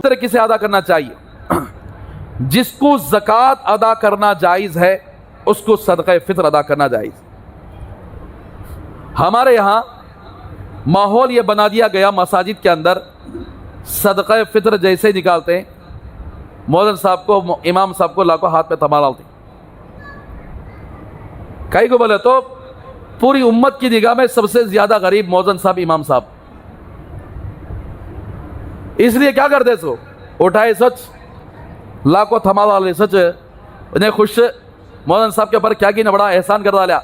فطر کسے ادا کرنا چاہیے؟ جس کو زکوٰۃ ادا کرنا جائز ہے اس کو صدقہ فطر ادا کرنا جائز۔ ہمارے یہاں ماحول یہ بنا دیا گیا مساجد کے اندر صدقہ فطر جیسے ہی نکالتے ہیں، مؤذن صاحب کو، امام صاحب کو لاکھوں ہاتھ پہ تھما ڈالتے ہیں۔ کئی کو بولے تو پوری امت کی نگاہ میں سب سے زیادہ غریب مؤذن صاحب، امام صاحب، اس لیے کیا کرتے سو اٹھائے سچ لاکھوں تھما ڈالے، سچ انہیں خوش مؤذن صاحب کے اوپر کیا کی نے بڑا احسان کر ڈالا،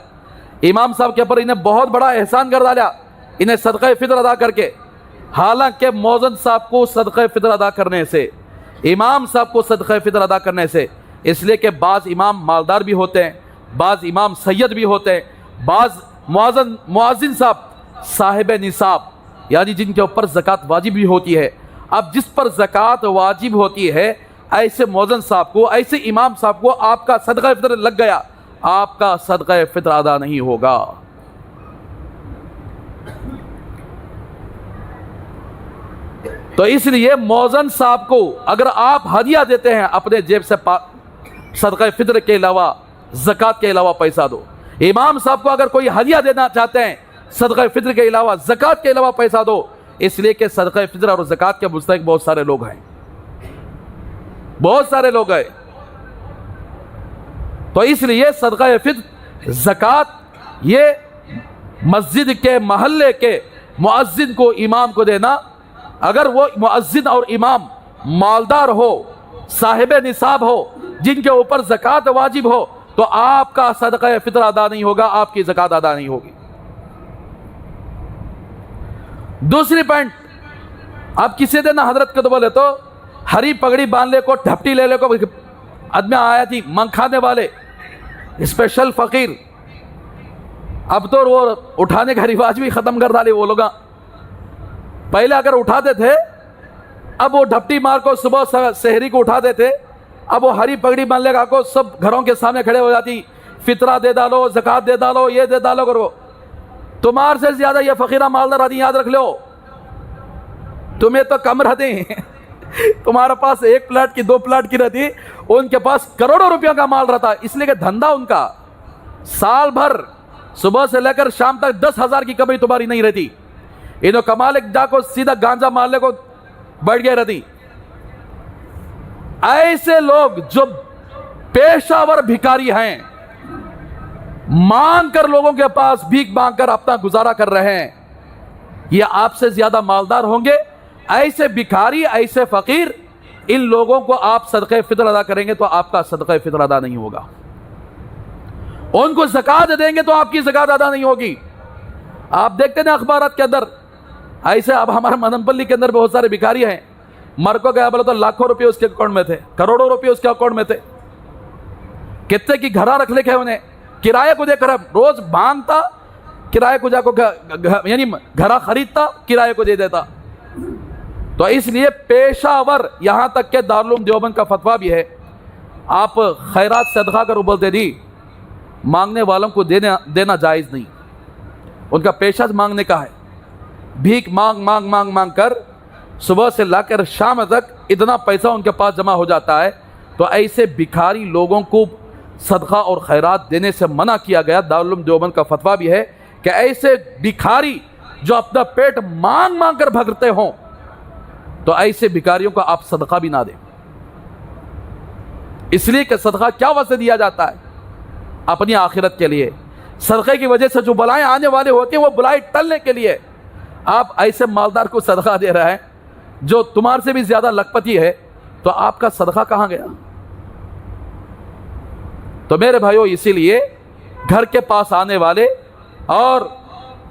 امام صاحب کے اوپر انہیں بہت بڑا احسان کر ڈالا انہیں صدقہ فطر ادا کر کے۔ حالانکہ مؤذن صاحب کو صدقہ فطر ادا کرنے سے، امام صاحب کو صدقہ فطر ادا کرنے سے، اس لیے کہ بعض امام مالدار بھی ہوتے ہیں، بعض امام سید بھی ہوتے ہیں، بعض مؤذن صاحب صاحب نصاب یعنی جن کے اوپر زکوٰۃ واجب بھی ہوتی ہے۔ اب جس پر زکوٰۃ واجب ہوتی ہے ایسے مؤذن صاحب کو، ایسے امام صاحب کو آپ کا صدقہ فطر لگ گیا، آپ کا صدقہ فطر ادا نہیں ہوگا۔ تو اس لیے مؤذن صاحب کو اگر آپ ہدیہ دیتے ہیں اپنے جیب سے صدقہ فطر کے علاوہ، زکوٰۃ کے علاوہ پیسہ دو۔ امام صاحب کو اگر کوئی ہدیہ دینا چاہتے ہیں صدقہ فطر کے علاوہ، زکوٰۃ کے علاوہ پیسہ دو، اس لیے کہ صدقہ فطر اور زکوٰۃ کے مستحق بہت سارے لوگ ہیں، بہت سارے لوگ ہیں۔ تو اس لیے صدقہ فطر، زکوٰۃ یہ مسجد کے محلے کے مؤذن کو، امام کو دینا، اگر وہ مؤذن اور امام مالدار ہو، صاحب نصاب ہو، جن کے اوپر زکوٰۃ واجب ہو، تو آپ کا صدقہ فطر ادا نہیں ہوگا، آپ کی زکوٰۃ ادا نہیں ہوگی۔ دوسری پوائنٹ، اب کسی دن حضرت کو تو بولے تو ہری پگڑی باندھ لے کو، ڈھپٹی لے لے کو، آدمی آیا تھی منگ کھانے والے اسپیشل فقیر، اب تو وہ اٹھانے کا رواج بھی ختم کر ڈالے وہ لوگاں۔ پہلے اگر اٹھاتے تھے، اب وہ ڈھپٹی مار کو صبح سحری کو اٹھاتے تھے، اب وہ ہری پگڑی باندھ لے گا کو سب گھروں کے سامنے کھڑے ہو جاتی، فطرہ دے ڈالو، زکوٰۃ دے ڈالو، یہ دے ڈالو کرو۔ تمہار سے زیادہ یہ فقیرہ مالدار آدمی یاد رکھ لو، تمہیں تو کم رہتے ہیں، تمہارے پاس ایک پلاٹ کی، دو پلاٹ کی رہتی، ان کے پاس کروڑوں روپیہ کا مال رہتا، اس لیے کہ دھندا ان کا سال بھر صبح سے لے کر شام تک 10,000 کی کمائی تمہاری نہیں رہتی، انہوں کمال ایک جا کو سیدھا گانجا مارنے کو بیٹھ گئے رہتی۔ ایسے لوگ جو پیشہ ور بھکاری ہیں، مانگ کر لوگوں کے پاس بھیک مانگ کر اپنا گزارا کر رہے ہیں، یہ آپ سے زیادہ مالدار ہوں گے۔ ایسے بھکاری، ایسے فقیر، ان لوگوں کو آپ صدقہ فطر ادا کریں گے تو آپ کا صدقہ فطر ادا نہیں ہوگا، ان کو زکوٰۃ دیں گے تو آپ کی زکوٰۃ ادا نہیں ہوگی۔ آپ دیکھتے ہیں اخبارات کے اندر ایسے، اب ہمارے مدن پلی کے اندر بہت سارے بھکاری ہیں، مر کو گیا بولے تو لاکھوں روپے اس کے اکاؤنٹ میں تھے، کروڑوں روپے اس کے اکاؤنٹ میں تھے، کتنے کی گھرا رکھ لے کے انہیں کرایہ کو دے کر روز بھانگتا، کرایہ کو جا کو یعنی گھرا خریدتا، کرایہ کو دے دیتا۔ تو اس لیے پیشہ ور، یہاں تک کہ دارالعلوم دیوبند کا فتویٰ بھی ہے، آپ خیرات صدقہ کر بولتے دی، مانگنے والوں کو دینا جائز نہیں، ان کا پیشہ مانگنے کا ہے، بھیک مانگ مانگ مانگ مانگ کر صبح سے لا کر شام تک اتنا پیسہ ان کے پاس جمع ہو جاتا ہے۔ تو ایسے بھکاری لوگوں کو صدقہ اور خیرات دینے سے منع کیا گیا، دارالعلوم دیوبند کا فتویٰ بھی ہے کہ ایسے بھکاری جو اپنا پیٹ مانگ مانگ کر بھگتے ہوں، تو ایسے بھکاریوں کو آپ صدقہ بھی نہ دیں، اس لیے کہ صدقہ کیا وجہ دیا جاتا ہے؟ اپنی آخرت کے لیے۔ صدقے کی وجہ سے جو بلائیں آنے والے ہوتے ہیں وہ بلائیں ٹلنے کے لیے۔ آپ ایسے مالدار کو صدقہ دے رہے ہیں جو تمہارے سے بھی زیادہ لکھپتی ہے، تو آپ کا صدقہ کہاں گیا؟ تو میرے بھائیو، اسی لیے گھر کے پاس آنے والے اور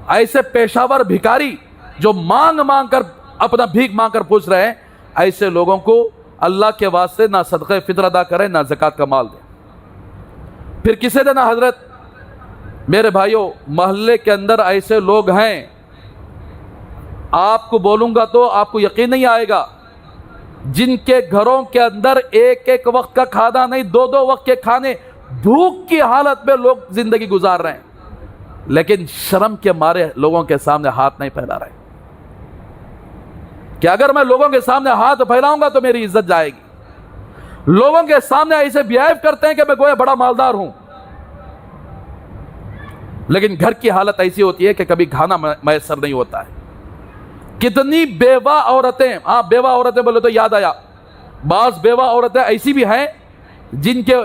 ایسے پیشہ ور بھکاری جو مانگ مانگ کر اپنا بھیک مانگ کر پوچھ رہے ہیں، ایسے لوگوں کو اللہ کے واسطے نہ صدقہ فطر ادا کریں، نہ زکوٰۃ کا مال دیں۔ پھر کسی دن حضرت، میرے بھائیو، محلے کے اندر ایسے لوگ ہیں، آپ کو بولوں گا تو آپ کو یقین نہیں آئے گا، جن کے گھروں کے اندر ایک ایک وقت کا کھانا نہیں، دو دو وقت کے کھانے، بھوک کی حالت میں لوگ زندگی گزار رہے ہیں، لیکن شرم کے مارے لوگوں کے سامنے ہاتھ نہیں پھیلا رہے۔ کہ اگر میں لوگوں کے سامنے ہاتھ پھیلاؤں گا تو میری عزت جائے گی. لوگوں کے سامنے ایسے بیہیو کرتے ہیں کہ میں گویا بڑا مالدار ہوں، لیکن گھر کی حالت ایسی ہوتی ہے کہ کبھی کھانا میسر نہیں ہوتا ہے. کتنی بیوہ عورتیں، بیوہ عورتیں بولے تو یاد آیا، بعض بیوہ عورتیں ایسی بھی ہیں جن کے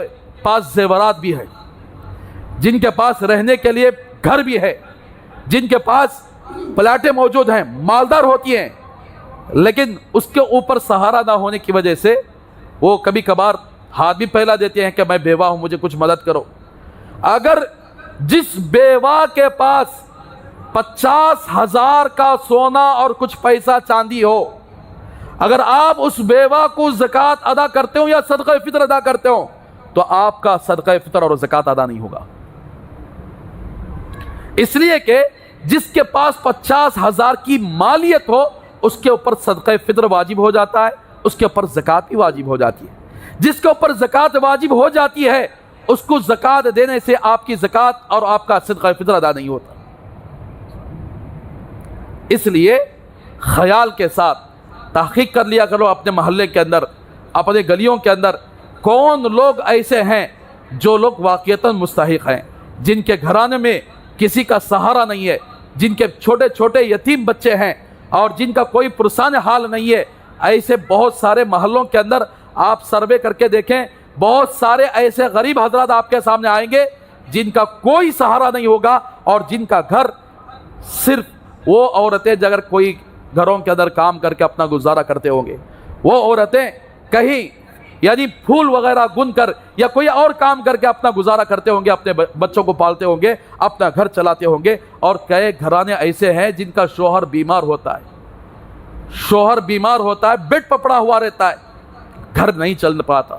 پاس زیورات بھی ہیں، جن کے پاس رہنے کے لیے گھر بھی ہے، جن کے پاس پلاٹیں موجود ہیں، مالدار ہوتی ہیں، لیکن اس کے اوپر سہارا نہ ہونے کی وجہ سے وہ کبھی کبھار ہاتھ بھی پھیلا دیتے ہیں کہ میں بیوہ ہوں، مجھے کچھ مدد کرو. اگر جس بیوہ کے پاس 50,000 کا سونا اور کچھ پیسہ چاندی ہو، اگر آپ اس بیوہ کو زکوٰۃ ادا کرتے ہو یا صدقہ فطر ادا کرتے ہو تو آپ کا صدقہ فطر اور زکوٰۃ ادا نہیں ہوگا. اس لیے کہ جس کے پاس 50,000 کی مالیت ہو اس کے اوپر صدقہ فطر واجب ہو جاتا ہے، اس کے اوپر زکوٰۃ بھی واجب ہو جاتی ہے. جس کے اوپر زکوٰۃ واجب ہو جاتی ہے اس کو زکوٰۃ دینے سے آپ کی زکوٰۃ اور آپ کا صدقہ فطر ادا نہیں ہوتا. اس لیے خیال کے ساتھ تحقیق کر لیا کرو اپنے محلے کے اندر، اپنے گلیوں کے اندر کون لوگ ایسے ہیں جو لوگ واقعتاً مستحق ہیں، جن کے گھرانے میں کسی کا سہارا نہیں ہے، جن کے چھوٹے چھوٹے یتیم بچے ہیں اور جن کا کوئی پرسان حال نہیں ہے. ایسے بہت سارے محلوں کے اندر آپ سروے کر کے دیکھیں، بہت سارے ایسے غریب حضرات آپ کے سامنے آئیں گے جن کا کوئی سہارا نہیں ہوگا اور جن کا گھر صرف وہ عورتیں اگر کوئی گھروں کے اندر کام کر کے اپنا گزارا کرتے ہوں گے، وہ عورتیں کہیں یعنی پھول وغیرہ گن کر یا کوئی اور کام کر کے اپنا گزارا کرتے ہوں گے، اپنے بچوں کو پالتے ہوں گے، اپنا گھر چلاتے ہوں گے. اور کئی گھرانے ایسے ہیں جن کا شوہر بیمار ہوتا ہے، شوہر بیمار ہوتا ہے، بیڈ پر پڑا ہوا رہتا ہے، گھر نہیں چل پاتا.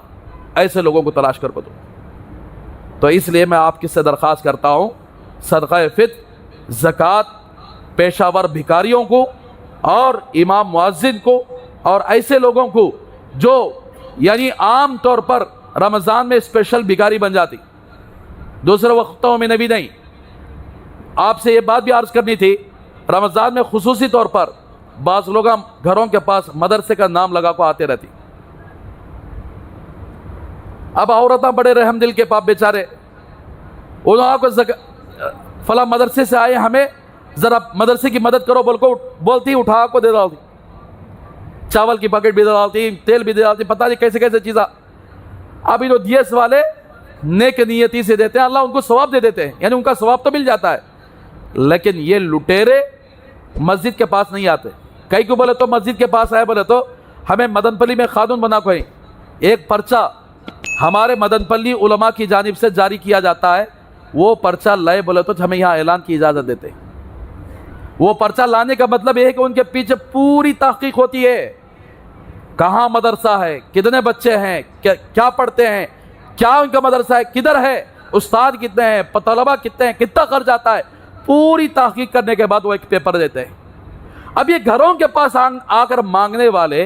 ایسے لوگوں کو تلاش کر کو دو. تو اس لیے میں آپ کی سے درخواست کرتا ہوں صدقہ فطر، زکوٰۃ پیشہ ور بھکاریوں کو اور امام مؤذن کو اور ایسے لوگوں کو جو یعنی عام طور پر رمضان میں اسپیشل بھکاری بن جاتی، دوسرے وقتوں میں بھی نہیں. آپ سے یہ بات بھی عرض کرنی تھی، رمضان میں خصوصی طور پر بعض لوگ گھروں کے پاس مدرسے کا نام لگا کو آتے رہتی. اب عورتیں بڑے رحم دل کے پاپ بیچارے، انہوں کو فلاں مدرسے سے آئے، ہمیں ذرا مدرسے کی مدد کرو بولتی، اٹھا کو دے ڈالتی، چاول کی پیکٹ بھی دے ڈالتی، تیل بھی دے ڈالتی، پتہ نہیں کیسے کیسے چیزاں. اب یہ جو دیس والے نیک نیتی سے دیتے ہیں، اللہ ان کو ثواب دے دیتے ہیں، یعنی ان کا ثواب تو مل جاتا ہے. لیکن یہ لٹیرے مسجد کے پاس نہیں آتے. کئی کو بولے تو مسجد کے پاس آئے، بولے تو ہمیں مدن پلی میں قانون بنا کوئی ایک پرچہ ہمارے مدن پلی علماء کی جانب سے جاری کیا جاتا ہے، وہ پرچہ لائے بولے تو ہمیں یہاں اعلان کی اجازت دیتے. وہ پرچہ لانے کا مطلب یہ ہے کہ ان کے پیچھے پوری تحقیق ہوتی ہے، کہاں مدرسہ ہے، کتنے بچے ہیں، کیا پڑھتے ہیں، کیا ان کا مدرسہ ہے، کدھر ہے، استاد کتنے ہیں، طلبہ کتنے ہیں، کتنا خرچ آتا ہے. پوری تحقیق کرنے کے بعد وہ ایک پیپر دیتے ہیں. اب یہ گھروں کے پاس آ کر مانگنے والے،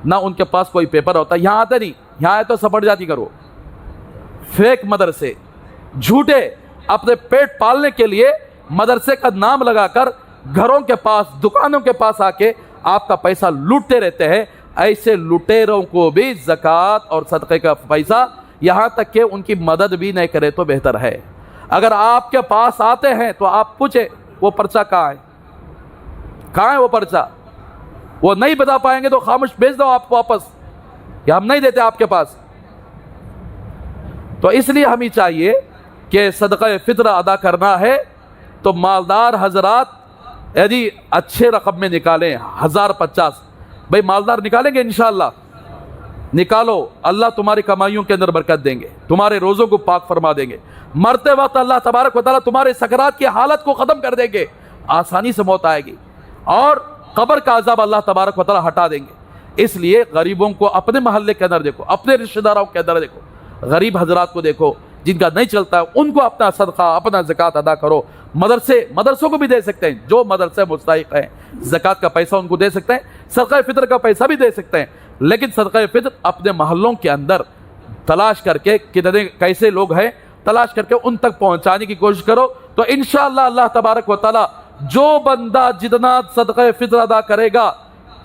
نہ ان کے پاس کوئی پیپر ہوتا ہے، یہاں آتے نہیں، یہاں آئے تو سپٹ جاتی کرو. فیک مدرسے، جھوٹے، اپنے پیٹ پالنے کے لیے مدرسے کا نام لگا کر گھروں کے پاس، دکانوں کے پاس آ کے آپ کا پیسہ لوٹتے رہتے ہیں. ایسے لٹیروں کو بھی زکوٰۃ اور صدقے کا پیسہ، یہاں تک کہ ان کی مدد بھی نہیں کرے تو بہتر ہے. اگر آپ کے پاس آتے ہیں تو آپ پوچھیں وہ پرچہ کہاں ہے، کہاں ہے وہ پرچہ. وہ نہیں بتا پائیں گے تو خاموش بھیج دو آپ واپس، یا ہم نہیں دیتے آپ کے پاس. تو اس لیے ہمیں چاہیے کہ صدقہ فطر ادا کرنا ہے تو مالدار حضرات یعنی اچھے رقم میں نکالیں. 1050 بھائی مالدار نکالیں گے انشاءاللہ، نکالو، اللہ تمہاری کمائیوں کے اندر برکت دیں گے، تمہارے روزوں کو پاک فرما دیں گے. مرتے وقت اللہ تبارک و تعالیٰ تمہارے سکرات کی حالت کو ختم کر دیں گے، آسانی سے موت آئے گی، اور قبر کا عذاب اللہ تبارک و تعالیٰ ہٹا دیں گے. اس لیے غریبوں کو اپنے محلے کے اندر دیکھو، اپنے رشتہ داروں کے اندر دیکھو، غریب حضرات کو دیکھو جن کا نہیں چلتا ہے، ان کو اپنا صدقہ، اپنا زکوٰۃ ادا کرو. مدرسوں کو بھی دے سکتے ہیں، جو مدرسے مستحق ہیں زکوٰۃ کا پیسہ ان کو دے سکتے ہیں، صدقہ فطر کا پیسہ بھی دے سکتے ہیں. لیکن صدقہ فطر اپنے محلوں کے اندر تلاش کر کے کتنے کیسے لوگ ہیں تلاش کر کے ان تک پہنچانے کی کوشش کرو. تو انشاءاللہ اللہ تبارک و تعالیٰ جو بندہ جتنا صدقہ فطر ادا کرے گا